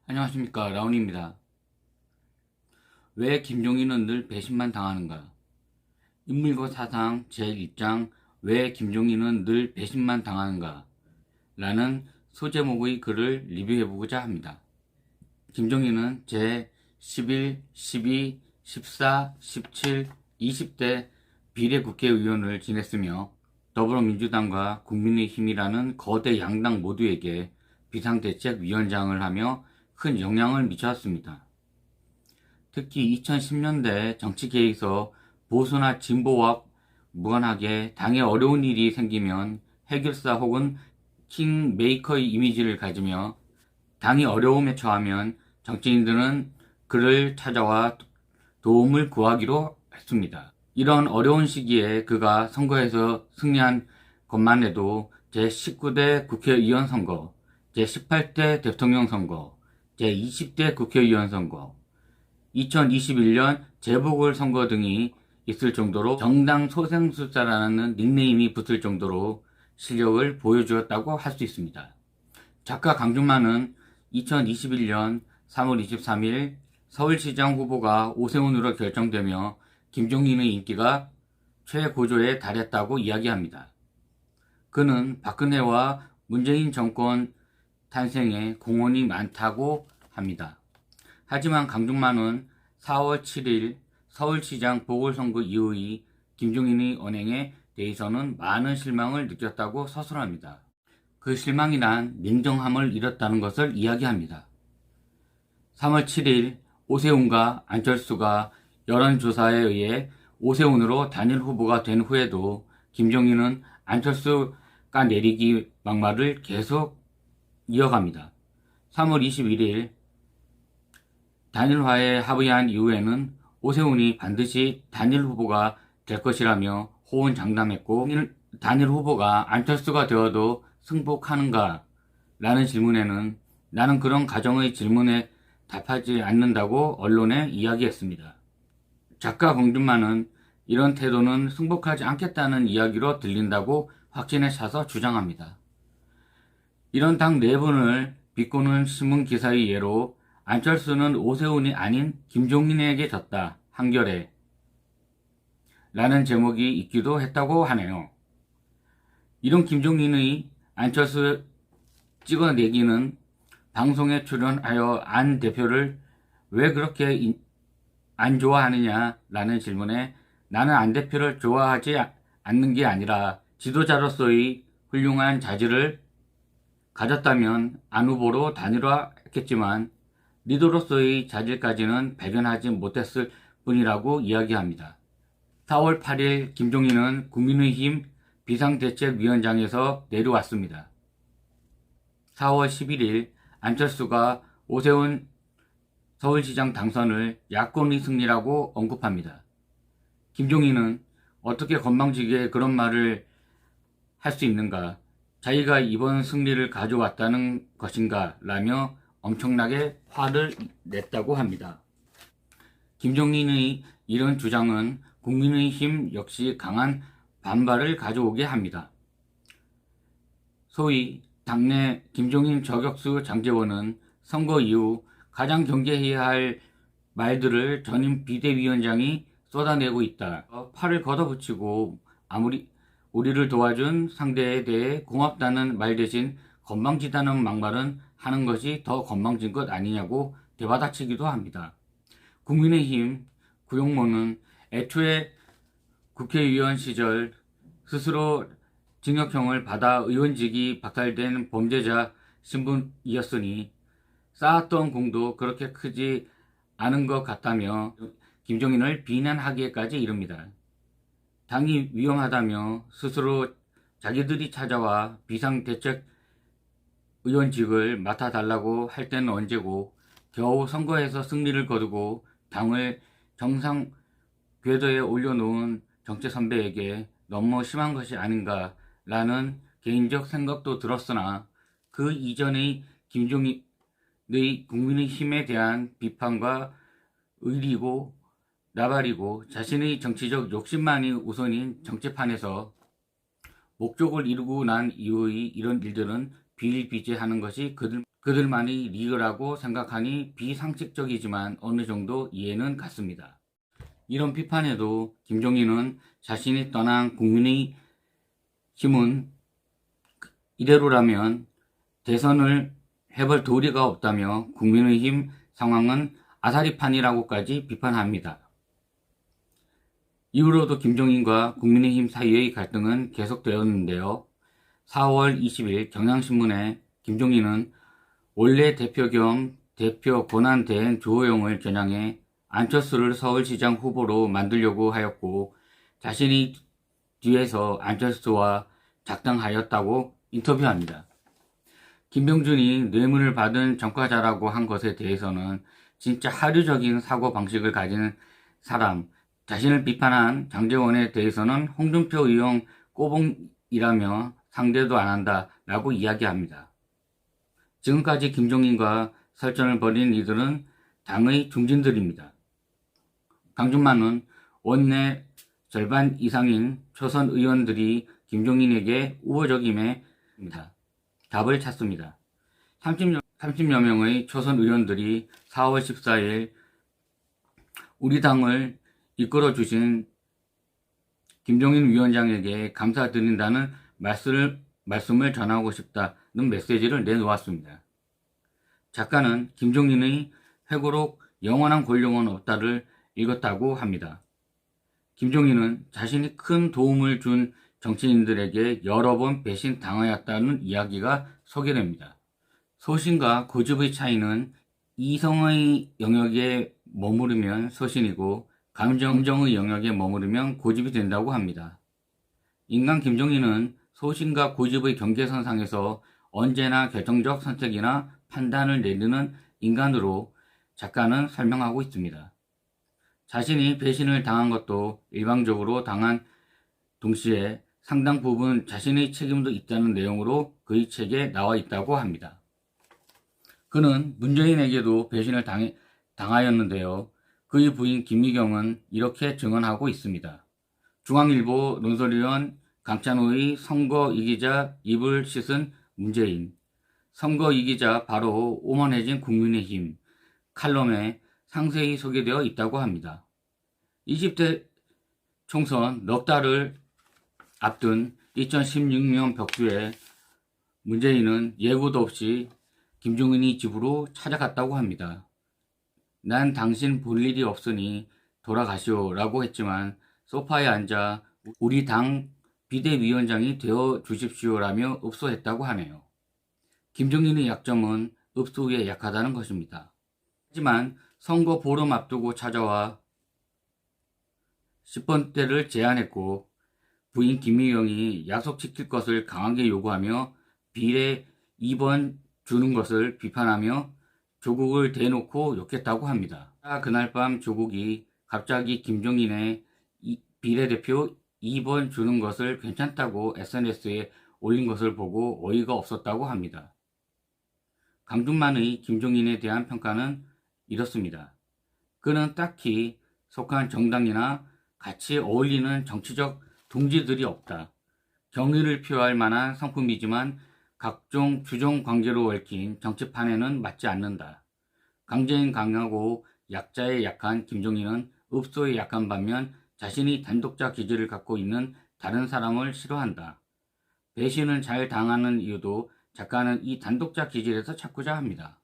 안녕하십니까, 라온입니다. 왜 김종인은 늘 배신만 당하는가? 인물과 사상 제1장 왜 김종인은 늘 배신만 당하는가? 라는 소제목의 글을 리뷰해보고자 합니다. 김종인은 제11, 12, 14, 17, 20대 비례국회의원을 지냈으며 더불어민주당과 국민의힘이라는 거대 양당 모두에게 비상대책위원장을 하며 큰 영향을 미쳤습니다. 특히 2010년대 정치계에서 보수나 진보와 무관하게 당에 어려운 일이 생기면 해결사 혹은 킹메이커의 이미지를 가지며 당이 어려움에 처하면 정치인들은 그를 찾아와 도움을 구하기로 했습니다. 이런 어려운 시기에 그가 선거에서 승리한 것만 해도 제19대 국회의원 선거, 제18대 대통령 선거, 제20대 국회의원 선거, 2021년 재보궐선거 등이 있을 정도로 정당 소생술사라는 닉네임이 붙을 정도로 실력을 보여주었다고 할 수 있습니다. 작가 강준만은 2021년 3월 23일 서울시장 후보가 오세훈으로 결정되며 김종인의 인기가 최고조에 달했다고 이야기합니다. 그는 박근혜와 문재인 정권 탄생에 공헌이 많다고 합니다. 하지만 강준만은 4월 7일 서울시장 보궐선거 이후의 김종인의 언행에 대해서는 많은 실망을 느꼈다고 서술합니다. 그 실망이란 냉정함을 잃었다는 것을 이야기합니다. 3월 7일 오세훈과 안철수가 여론조사에 의해 오세훈으로 단일 후보가 된 후에도 김종인은 안철수 까내리기 막말을 계속 이어갑니다. 3월 21일 단일화에 합의한 이후에는 오세훈이 반드시 단일 후보가 될 것이라며 호언장담했고, 단일 후보가 안철수가 되어도 승복하는가? 라는 질문에는 나는 그런 가정의 질문에 답하지 않는다고 언론에 이야기했습니다. 작가 공준만은 이런 태도는 승복하지 않겠다는 이야기로 들린다고 확신에 차서 주장합니다. 이런 당 내분을 비꼬는 신문기사의 예로 안철수는 오세훈이 아닌 김종인에게 졌다, 한겨레 라는 제목이 있기도 했다고 하네요. 이런 김종인의 안철수 찍어내기는 방송에 출연하여 안 대표를 왜 그렇게 안 좋아하느냐 라는 질문에 나는 안 대표를 좋아하지 않는 게 아니라 지도자로서의 훌륭한 자질을 가졌다면 안 후보로 단일화했겠지만 리더로서의 자질까지는 발견하지 못했을 뿐이라고 이야기합니다. 4월 8일 김종인은 국민의힘 비상대책위원장에서 내려왔습니다. 4월 11일 안철수가 오세훈 서울시장 당선을 야권의 승리라고 언급합니다. 김종인은 어떻게 건방지게 그런 말을 할 수 있는가? 자기가 이번 승리를 가져왔다는 것인가? 라며 엄청나게 화를 냈다고 합니다. 김종인의 이런 주장은 국민의힘 역시 강한 반발을 가져오게 합니다. 소위 당내 김종인 저격수 장제원은 선거 이후 가장 경계해야 할 말들을 전임 비대위원장이 쏟아내고 있다. 팔을 걷어붙이고 아무리 우리를 도와준 상대에 대해 고맙다는 말 대신 건방지다는 막말은 하는 것이 더 건방진 것 아니냐고 대받아치기도 합니다. 국민의힘 구용모는 애초에 국회의원 시절 스스로 징역형을 받아 의원직이 박탈된 범죄자 신분이었으니 쌓았던 공도 그렇게 크지 않은 것 같다며 김종인을 비난하기까지 이릅니다. 당이 위험하다며 스스로 자기들이 찾아와 비상대책 의원직을 맡아달라고 할 때는 언제고 겨우 선거에서 승리를 거두고 당을 정상 궤도에 올려놓은 정치 선배에게 너무 심한 것이 아닌가 라는 개인적 생각도 들었으나 그 이전의 김종인의 국민의힘에 대한 비판과 의리고 나발이고 자신의 정치적 욕심만이 우선인 정치판에서 목적을 이루고 난 이후의 이런 일들은 비일비재하는 것이 그들만이 리그라고 생각하니 비상식적이지만 어느 정도 이해는 갔습니다. 이런 비판에도 김종인은 자신이 떠난 국민의 힘은 이대로라면 대선을 해볼 도리가 없다며 국민의힘 상황은 아사리판이라고까지 비판합니다. 이후로도 김종인과 국민의힘 사이의 갈등은 계속되었는데요. 4월 20일 경향신문에 김종인은 원내 대표 겸 대표 권한대행 조호영을 겨냥해 안철수를 서울시장 후보로 만들려고 하였고 자신이 뒤에서 안철수와 작당하였다고 인터뷰합니다. 김병준이 뇌물을 받은 전과자라고 한 것에 대해서는 진짜 하류적인 사고방식을 가진 사람, 자신을 비판한 장제원에 대해서는 홍준표 의원 꼬봉이라며 상대도 안 한다 라고 이야기합니다. 지금까지 김종인과 설전을 벌인 이들은 당의 중진들입니다. 강준만은 원내 절반 이상인 초선 의원들이 김종인에게 우호적임에 답을 찾습니다. 30여 명의 초선 의원들이 4월 14일 우리 당을 이끌어주신 김종인 위원장에게 감사드린다는 말씀을 전하고 싶다는 메시지를 내놓았습니다. 작가는 김종인의 회고록 영원한 권력은 없다를 읽었다고 합니다. 김종인은 자신이 큰 도움을 준 정치인들에게 여러 번 배신당하였다는 이야기가 소개됩니다. 소신과 고집의 차이는 이성의 영역에 머무르면 소신이고 감정의 영역에 머무르면 고집이 된다고 합니다. 인간 김종인은 소신과 고집의 경계선상에서 언제나 결정적 선택이나 판단을 내리는 인간으로 작가는 설명하고 있습니다. 자신이 배신을 당한 것도 일방적으로 당한 동시에 상당 부분 자신의 책임도 있다는 내용으로 그의 책에 나와 있다고 합니다. 그는 문재인에게도 배신을 당하였는데요. 그의 부인 김미경은 이렇게 증언하고 있습니다. 중앙일보 논설위원 강찬호의 선거 이기자 입을 씻은 문재인, 선거 이기자 바로 오만해진 국민의힘 칼럼에 상세히 소개되어 있다고 합니다. 20대 총선 넉 달을 앞둔 2016년 벽두에 문재인은 예고도 없이 김종인이 집으로 찾아갔다고 합니다. 난 당신 볼 일이 없으니 돌아가시오 라고 했지만 소파에 앉아 우리 당 비대위원장이 되어 주십시오 라며 읍소했다고 하네요. 김종인의 약점은 읍소에 약하다는 것입니다. 하지만 선거 보름 앞두고 찾아와 10번대를 제안했고 부인 김미경이 약속 지킬 것을 강하게 요구하며 비례 2번 주는 것을 비판하며 조국을 대놓고 욕했다고 합니다. 그날 밤 조국이 갑자기 김종인의 비례대표 2번 주는 것을 괜찮다고 SNS에 올린 것을 보고 어이가 없었다고 합니다. 강준만의 김종인에 대한 평가는 이렇습니다. 그는 딱히 속한 정당이나 같이 어울리는 정치적 동지들이 없다. 경의를 표할 만한 성품이지만 각종 주종 관계로 얽힌 정치판에는 맞지 않는다. 강제인 강하고 약자에 약한 김종인은 읍소에 약한 반면 자신이 단독자 기질을 갖고 있는 다른 사람을 싫어한다. 배신을 잘 당하는 이유도 작가는 이 단독자 기질에서 찾고자 합니다.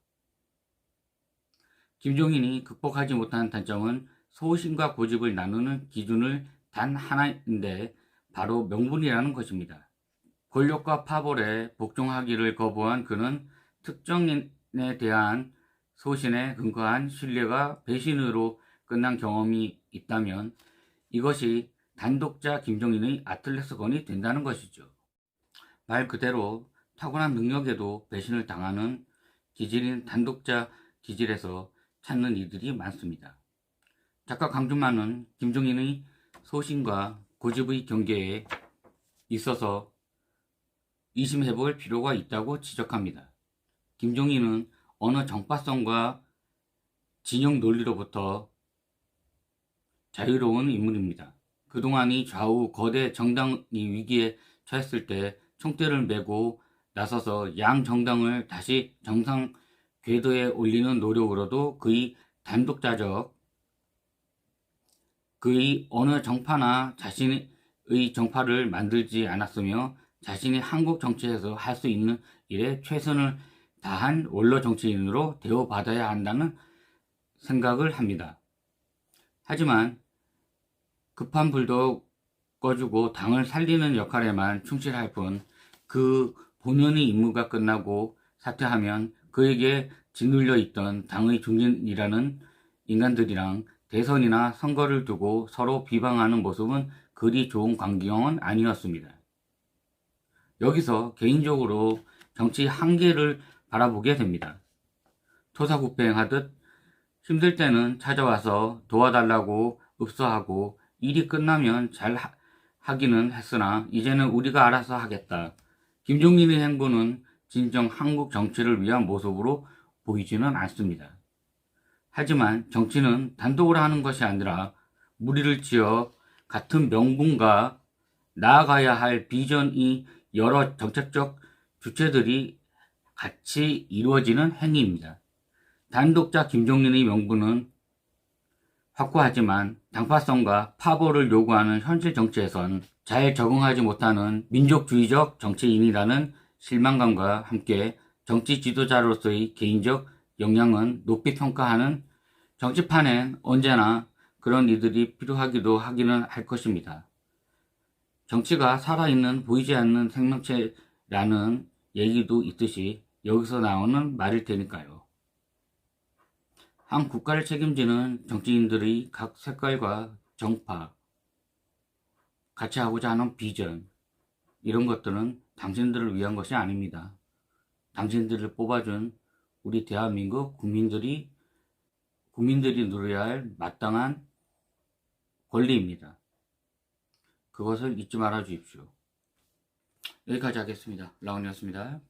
김종인이 극복하지 못한 단점은 소신과 고집을 나누는 기준을 단 하나인데 바로 명분이라는 것입니다. 권력과 파벌에 복종하기를 거부한 그는 특정인에 대한 소신에 근거한 신뢰가 배신으로 끝난 경험이 있다면 이것이 단독자 김종인의 아킬레스건이 된다는 것이죠. 말 그대로 타고난 능력에도 배신을 당하는 기질인 단독자 기질에서 찾는 이들이 많습니다. 작가 강준만은 김종인의 소신과 고집의 경계에 있어서 의심해볼 필요가 있다고 지적합니다. 김종인은 어느 정파성과 진영 논리로부터 자유로운 인물입니다. 그동안 이 좌우 거대 정당이 위기에 처했을 때 총대를 메고 나서서 양 정당을 다시 정상 궤도에 올리는 노력으로도 그의 단독자적, 그의 어느 정파나 자신의 정파를 만들지 않았으며 자신이 한국 정치에서 할 수 있는 일에 최선을 다한 원로 정치인으로 대우받아야 한다는 생각을 합니다. 하지만 급한 불도 꺼주고 당을 살리는 역할에만 충실할 뿐 그 본연의 임무가 끝나고 사퇴하면 그에게 짓눌려 있던 당의 중진이라는 인간들이랑 대선이나 선거를 두고 서로 비방하는 모습은 그리 좋은 광경은 아니었습니다. 여기서 개인적으로 정치 한계를 바라보게 됩니다. 토사구팽하듯 힘들 때는 찾아와서 도와달라고 읍소하고 일이 끝나면 잘 하기는 했으나 이제는 우리가 알아서 하겠다. 김종민의 행보는 진정 한국 정치를 위한 모습으로 보이지는 않습니다. 하지만 정치는 단독으로 하는 것이 아니라 무리를 지어 같은 명분과 나아가야 할 비전이 여러 정책적 주체들이 같이 이루어지는 행위입니다. 단독자 김종민의 명분은 확고하지만 당파성과 파벌을 요구하는 현실 정치에선 잘 적응하지 못하는 민족주의적 정치인이라는 실망감과 함께 정치 지도자로서의 개인적 역량은 높이 평가하는 정치판엔 언제나 그런 이들이 필요하기도 하기는 할 것입니다. 정치가 살아있는 보이지 않는 생명체라는 얘기도 있듯이 여기서 나오는 말일 테니까요. 한 국가를 책임지는 정치인들의 각 색깔과 정파, 같이 하고자 하는 비전, 이런 것들은 당신들을 위한 것이 아닙니다. 당신들을 뽑아준 우리 대한민국 국민들이 누려야 할 마땅한 권리입니다. 그것을 잊지 말아 주십시오. 여기까지 하겠습니다. 라온이었습니다.